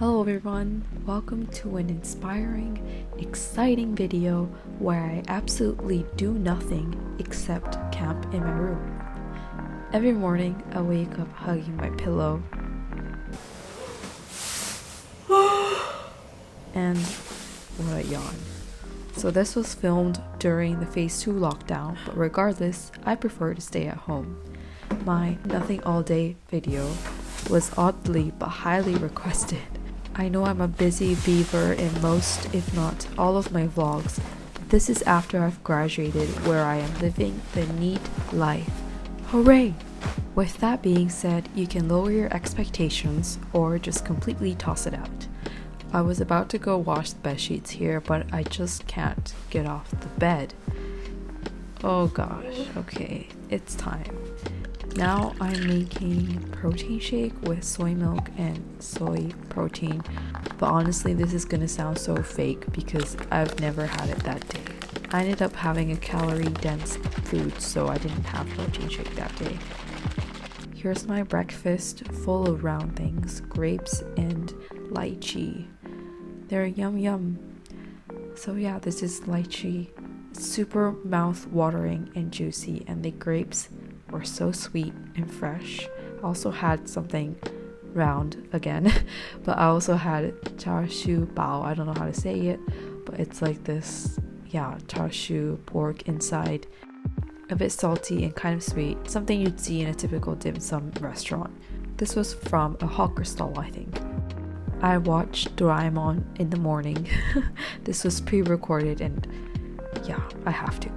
Hello everyone, welcome to an inspiring, exciting video where I absolutely do nothing except camp in my room. Every morning I wake up hugging my pillow and what a yawn. So this was filmed during the phase 2 lockdown, but regardless, I prefer to stay at home. My nothing all day video was oddly but highly requested. I know I'm a busy beaver in most, if not all of my vlogs, but this is after I've graduated where I am living the neat life. Hooray! With that being said, you can lower your expectations or just completely toss it out. I was about to go wash the bed sheets here, but I just can't get off the bed. Oh gosh, okay, it's time. Now I'm making protein shake with soy milk and soy protein, but honestly this is gonna sound so fake because I've never had it that day. I ended up having a calorie dense food, so I didn't have protein shake that day. Here's my breakfast full of round things, grapes and lychee. They're yum yum. So yeah, this is lychee. It's super mouth watering and juicy, and the grapes were so sweet and fresh. I also had something round again, but I also had char siu bao. I don't know how to say it, but it's like this, char siu pork inside, a bit salty and kind of sweet, something you'd see in a typical dim sum restaurant. This was from a hawker stall, I think. I watched Doraemon in the morning. This was pre-recorded and I have to.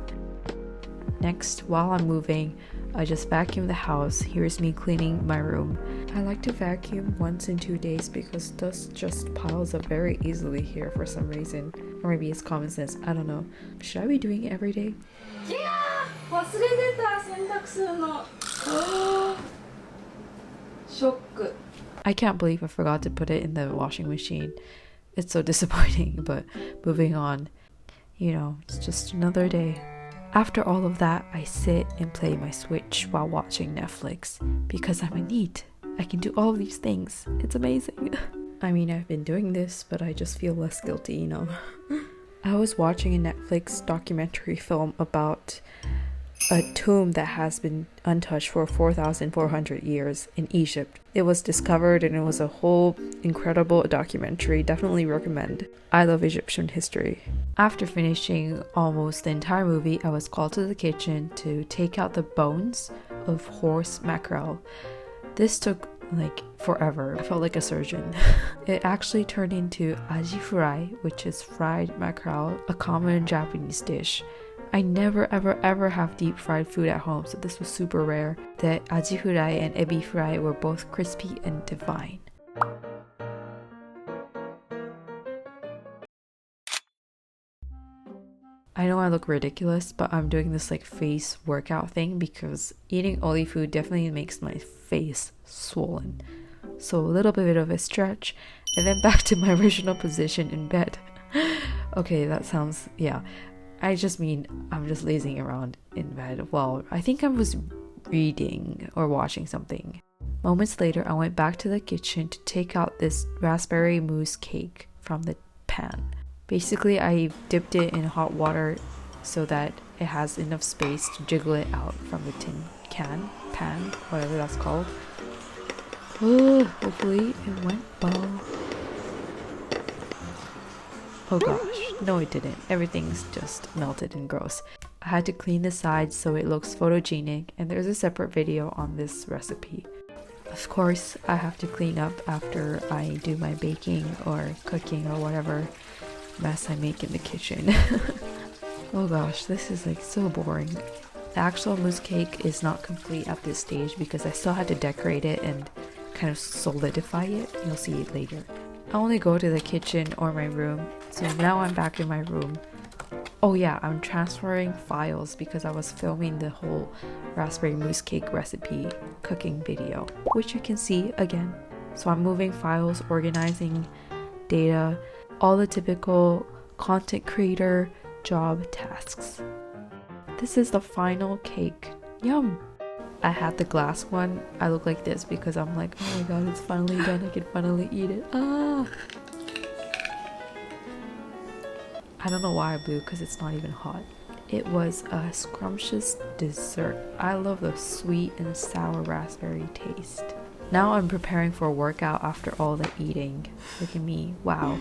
Next, while I'm moving, I just vacuum the house. Here's me cleaning my room. I like to vacuum once in 2 days because dust just piles up very easily here for some reason. Or maybe it's common sense, I don't know. Should I be doing it every day? I can't believe I forgot to put it in the washing machine. It's so disappointing, but moving on. It's just another day. After all of that, I sit and play my Switch while watching Netflix because I'm a NEET. I can do all of these things. It's amazing. I mean, I've been doing this, but I just feel less guilty, I was watching a Netflix documentary film about a tomb that has been untouched for 4,400 years in Egypt. It was discovered and it was a whole incredible documentary. Definitely recommend. I love Egyptian history. After finishing almost the entire movie, I was called to the kitchen to take out the bones of horse mackerel. This took forever. I felt like a surgeon. It actually turned into aji fry, which is fried mackerel, a common Japanese dish. I never ever have deep fried food at home, so this was super rare. The aji fry and ebi fry were both crispy and divine. I know I look ridiculous, but I'm doing this face workout thing because eating oily food definitely makes my face swollen. So a little bit of a stretch and then back to my original position in bed. Okay, that sounds, I just mean I'm just lazing around in bed. Well, I think I was reading or watching something. Moments later, I went back to the kitchen to take out this raspberry mousse cake from the pan. Basically, I dipped it in hot water so that it has enough space to jiggle it out from the tin pan, whatever that's called. Hopefully it went well. Oh gosh, no it didn't. Everything's just melted and gross. I had to clean the sides so it looks photogenic, and there's a separate video on this recipe. Of course, I have to clean up after I do my baking or cooking or whatever mess I make in the kitchen. Oh gosh, this is so boring. The actual mousse cake is not complete at this stage because I still had to decorate it and kind of solidify it. You'll see it later. I only go to the kitchen or my room, so now I'm back in my room. Oh yeah, I'm transferring files because I was filming the whole raspberry mousse cake recipe cooking video, which you can see again. So I'm moving files, organizing data, all the typical content creator job tasks. This is the final cake. Yum! I had the glass one, I look like this because I'm like, oh my god, it's finally done, I can finally eat it. I don't know why I blew because it's not even hot. It was a scrumptious dessert. I love the sweet and sour raspberry taste. Now I'm preparing for a workout after all the eating. Look at me. Wow.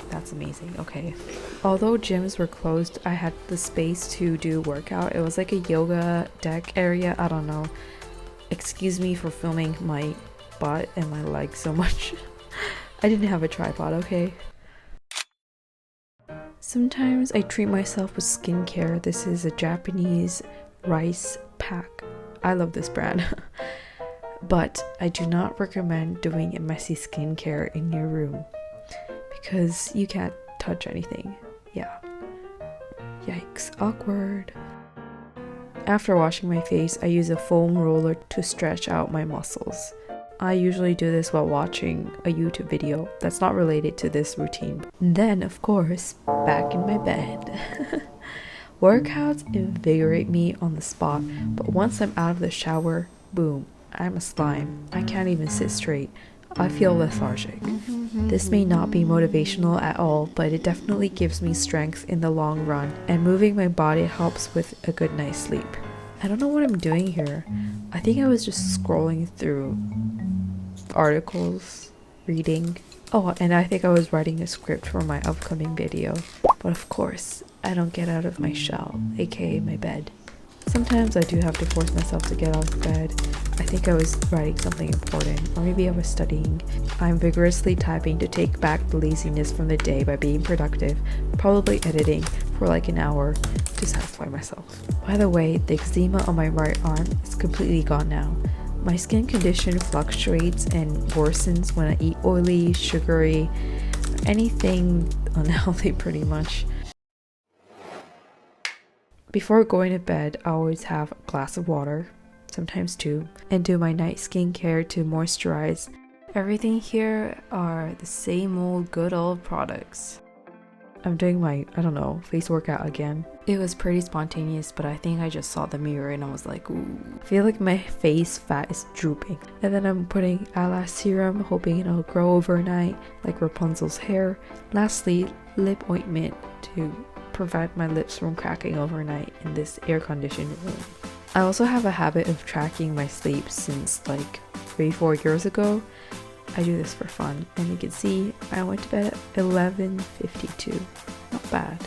That's amazing. Okay. Although gyms were closed, I had the space to do workout. It was like a yoga deck area. I don't know. Excuse me for filming my butt and my legs so much. I didn't have a tripod, okay? Sometimes I treat myself with skincare. This is a Japanese rice pack. I love this brand. But I do not recommend doing a messy skincare in your room because you can't touch anything. Yeah. Yikes. Awkward. After washing my face, I use a foam roller to stretch out my muscles. I usually do this while watching a YouTube video that's not related to this routine. Then, of course, back in my bed. Workouts invigorate me on the spot, but once I'm out of the shower, boom, I'm a slime. I can't even sit straight. I feel lethargic. This may not be motivational at all, but it definitely gives me strength in the long run, and moving my body helps with a good night's sleep. I don't know what I'm doing here. I think I was just scrolling through articles, reading. Oh, and I think I was writing a script for my upcoming video. But of course, I don't get out of my shell, aka my bed. Sometimes I do have to force myself to get out of bed. I think I was writing something important, or maybe I was studying. I'm vigorously typing to take back the laziness from the day by being productive, probably editing for like an hour to satisfy myself. By the way, the eczema on my right arm is completely gone now. My skin condition fluctuates and worsens when I eat oily, sugary, anything unhealthy pretty much. Before going to bed, I always have a glass of water, sometimes two, and do my night skincare to moisturize. Everything here are the same old good old products. I'm doing my, I don't know, face workout again. It was pretty spontaneous, but I think I just saw the mirror and I was like, ooh. I feel like my face fat is drooping. And then I'm putting eyelash serum, hoping it'll grow overnight like Rapunzel's hair. Lastly, lip ointment to prevent my lips from cracking overnight in this air-conditioned room. I also have a habit of tracking my sleep since like 3-4 years ago. I do this for fun, and you can see I went to bed at 11:52. Not bad.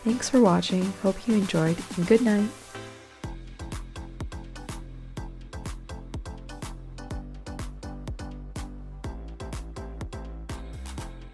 Thanks for watching, hope you enjoyed, and good night.